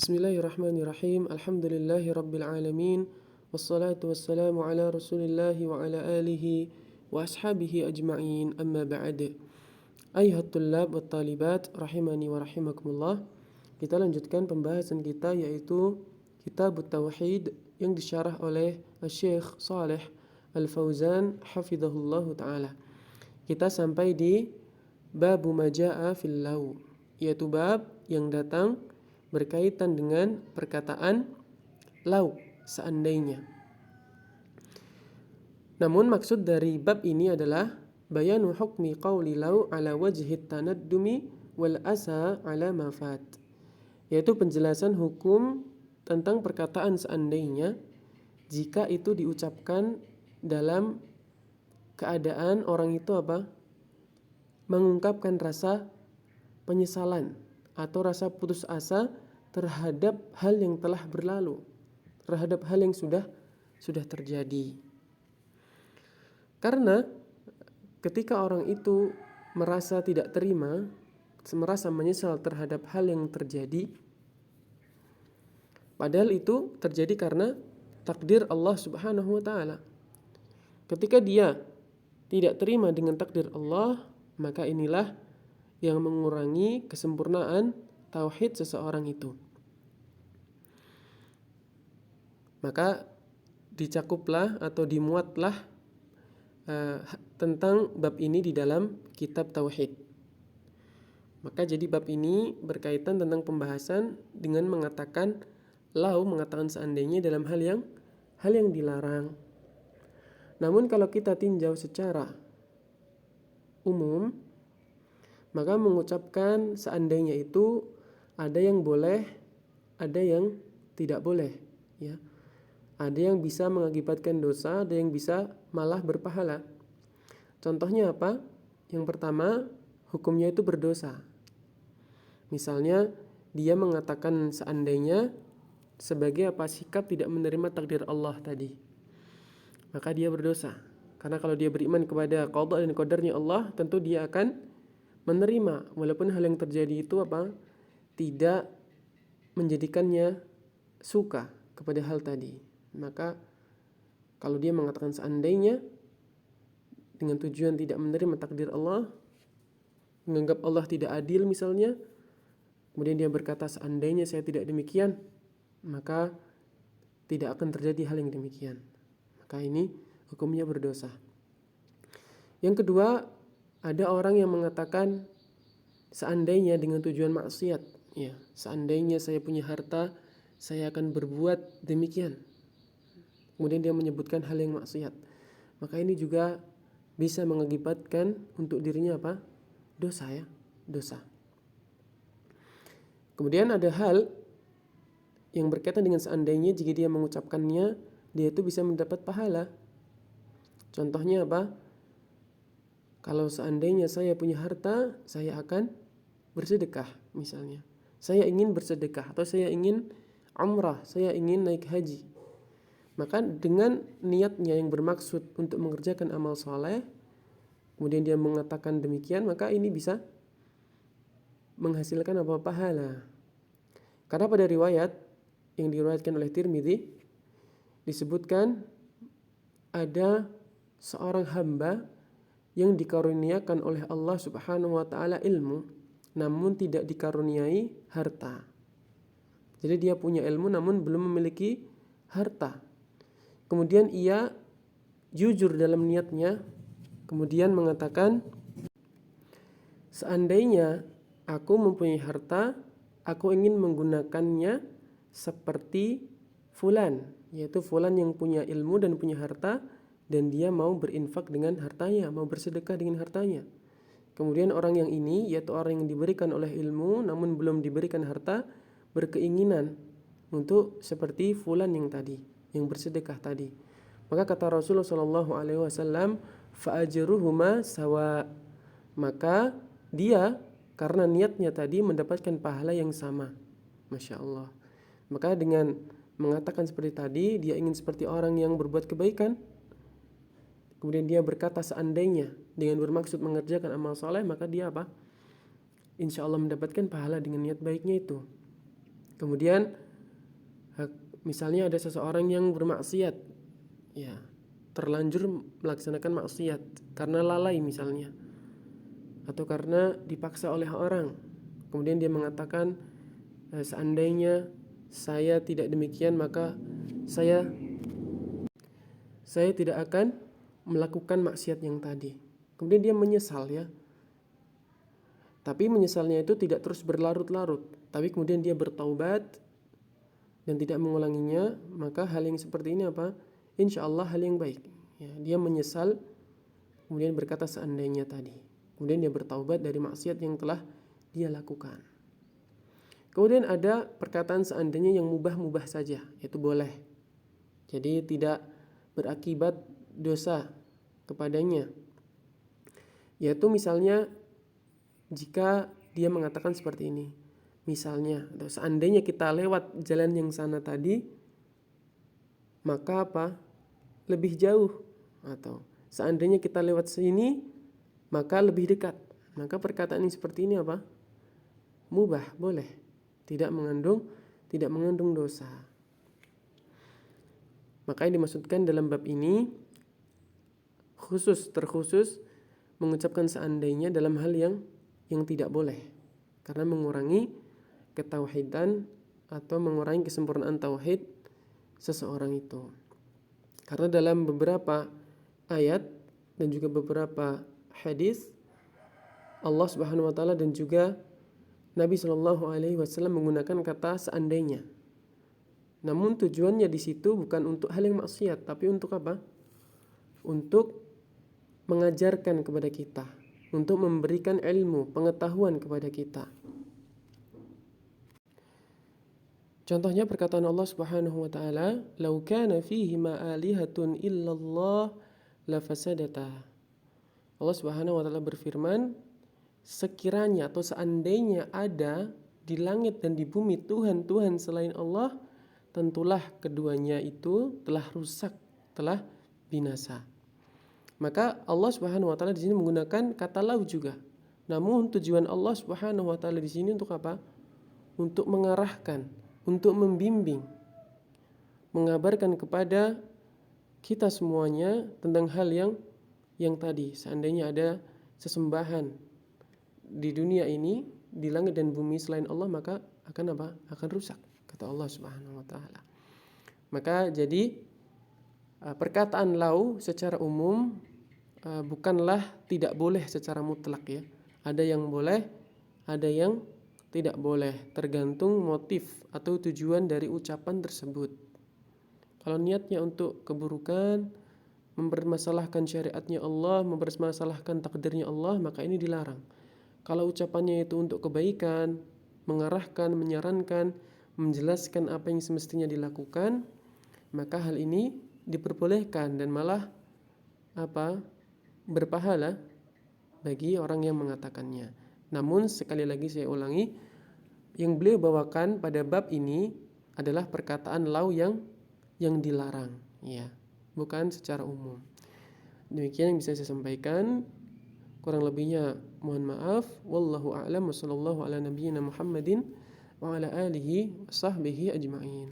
Bismillahirrahmanirrahim. Alhamdulillahi rabbil alamin. Wassalatu wassalamu ala rasulillahi wa ala alihi wa ashabihi ajma'in. Amma ba'd. Ayuhat tullab wa talibat rahimani wa rahimakumullah. Kita lanjutkan pembahasan kita, yaitu Kitab Tauhid yang disyarah oleh Syekh Shalih Al-Fauzan hafizahullahu ta'ala. Kita sampai di Babu Maja'a fil Law, yaitu bab yang datang berkaitan dengan perkataan lau, seandainya. Namun maksud dari bab ini adalah bayanu hukmi qawli lau ala wajhi tanaddumi wal asa ala mafat, yaitu penjelasan hukum tentang perkataan seandainya jika itu diucapkan dalam keadaan orang itu mengungkapkan rasa penyesalan atau rasa putus asa terhadap hal yang telah berlalu, terhadap hal yang sudah terjadi. Karena ketika orang itu merasa tidak terima, merasa menyesal terhadap hal yang terjadi, padahal itu terjadi karena takdir Allah Subhanahu wa ta'ala. Ketika dia tidak terima dengan takdir Allah, maka inilah yang mengurangi kesempurnaan tauhid seseorang itu. Maka dicakuplah atau dimuatlah tentang bab ini di dalam kitab tauhid. Maka jadi bab ini berkaitan tentang pembahasan dengan mengatakan lau, mengatakan seandainya dalam hal yang dilarang. Namun kalau kita tinjau secara umum, maka mengucapkan seandainya itu ada yang boleh, ada yang tidak boleh, ya. Ada yang bisa mengakibatkan dosa, ada yang bisa malah berpahala. Contohnya apa? Yang pertama, hukumnya itu berdosa. Misalnya dia mengatakan seandainya sebagai sikap tidak menerima takdir Allah tadi, maka dia berdosa. Karena kalau dia beriman kepada qada dan qadarnya Allah, tentu dia akan menerima walaupun hal yang terjadi itu tidak menjadikannya suka kepada hal tadi. Maka kalau dia mengatakan seandainya dengan tujuan tidak menerima takdir Allah, menganggap Allah tidak adil misalnya, kemudian dia berkata seandainya saya tidak demikian, maka tidak akan terjadi hal yang demikian. Maka ini hukumnya berdosa. Yang kedua, ada orang yang mengatakan seandainya dengan tujuan maksiat, ya, seandainya saya punya harta, saya akan berbuat demikian. Kemudian dia menyebutkan hal yang maksiat. Maka ini juga bisa mengakibatkan untuk dirinya dosa, ya, dosa. Kemudian ada hal yang berkaitan dengan seandainya, jika dia mengucapkannya, dia itu bisa mendapat pahala. Contohnya kalau seandainya saya punya harta, saya akan bersedekah misalnya. Saya ingin bersedekah atau saya ingin umrah, saya ingin naik haji. Maka dengan niatnya yang bermaksud untuk mengerjakan amal soleh, kemudian dia mengatakan demikian, maka ini bisa menghasilkan pahala. Karena pada riwayat yang diriwayatkan oleh Tirmidzi disebutkan ada seorang hamba yang dikaruniakan oleh Allah Subhanahu wa ta'ala ilmu, namun tidak dikaruniai harta. Jadi dia punya ilmu namun belum memiliki harta. Kemudian ia jujur dalam niatnya, kemudian mengatakan seandainya aku mempunyai harta, aku ingin menggunakannya seperti fulan, yaitu fulan yang punya ilmu dan punya harta, dan dia mau berinfak dengan hartanya, mau bersedekah dengan hartanya. Kemudian orang yang ini, yaitu orang yang diberikan oleh ilmu namun belum diberikan harta, berkeinginan untuk seperti fulan yang tadi, yang bersedekah tadi. Maka kata Rasulullah SAW, fa'ajruhuma sawa. Maka dia karena niatnya tadi mendapatkan pahala yang sama. Masya Allah. Maka dengan mengatakan seperti tadi, dia ingin seperti orang yang berbuat kebaikan, kemudian dia berkata seandainya dengan bermaksud mengerjakan amal soleh, maka dia insya Allah mendapatkan pahala dengan niat baiknya itu. Kemudian misalnya ada seseorang yang bermaksiat, ya, terlanjur melaksanakan maksiat karena lalai misalnya, atau karena dipaksa oleh orang. Kemudian dia mengatakan, seandainya saya tidak demikian maka saya tidak akan melakukan maksiat yang tadi. Kemudian dia menyesal, ya. Tapi menyesalnya itu tidak terus berlarut-larut, tapi kemudian dia bertaubat dan tidak mengulanginya. Maka hal yang seperti ini apa? Insya Allah hal yang baik, ya. Dia menyesal kemudian berkata seandainya tadi. Kemudian dia bertaubat dari maksiat yang telah dia lakukan. Kemudian ada perkataan seandainya yang mubah-mubah saja, itu boleh. Jadi tidak berakibat dosa kepadanya. Yaitu misalnya jika dia mengatakan seperti ini. Misalnya, atau seandainya kita lewat jalan yang sana tadi, maka apa? Lebih jauh. Atau seandainya kita lewat sini, maka lebih dekat. Maka perkataan yang seperti ini apa? Mubah, boleh. Tidak mengandung dosa. Maka yang dimaksudkan dalam bab ini terkhusus mengucapkan seandainya dalam hal yang tidak boleh, karena mengurangi ketauhidan atau mengurangi kesempurnaan tauhid seseorang itu. Karena dalam beberapa ayat dan juga beberapa hadis, Allah Subhanahu wa taala dan juga Nabi Shallallahu alaihi wasallam menggunakan kata seandainya. Namun tujuannya di situ bukan untuk hal yang maksiat, tapi untuk apa? Untuk mengajarkan kepada kita, untuk memberikan ilmu, pengetahuan kepada kita. Contohnya perkataan Allah Subhanahu wa taala, "Lau kana fihima alihatun illallah lafasadata." Allah Subhanahu wa taala berfirman, sekiranya atau seandainya ada di langit dan di bumi Tuhan selain Allah, tentulah keduanya itu telah rusak, telah binasa. Maka Allah Subhanahu wa taala di sini menggunakan kata lau juga. Namun tujuan Allah Subhanahu wa taala di sini untuk apa? Untuk mengarahkan, untuk membimbing, mengabarkan kepada kita semuanya tentang hal yang tadi. Seandainya ada sesembahan di dunia ini, di langit dan bumi selain Allah, maka akan apa? Akan rusak, kata Allah Subhanahu wa taala. Maka jadi perkataan lau secara umum bukanlah tidak boleh secara mutlak, ya. Ada yang boleh, ada yang tidak boleh, tergantung motif atau tujuan dari ucapan tersebut. Kalau niatnya untuk keburukan, mempermasalahkan syariatnya Allah, mempermasalahkan takdirnya Allah, maka ini dilarang. Kalau ucapannya itu untuk kebaikan, mengarahkan, menyarankan, menjelaskan apa yang semestinya dilakukan, maka hal ini diperbolehkan dan malah berpahala bagi orang yang mengatakannya. Namun sekali lagi saya ulangi, yang beliau bawakan pada bab ini adalah perkataan lau yang dilarang, ya, bukan secara umum. Demikian yang bisa saya sampaikan. Kurang lebihnya mohon maaf. Wallahu a'lam wa sallallahu ala nabiyyina Muhammadin wa ala alihi wa sahbihi ajma'in.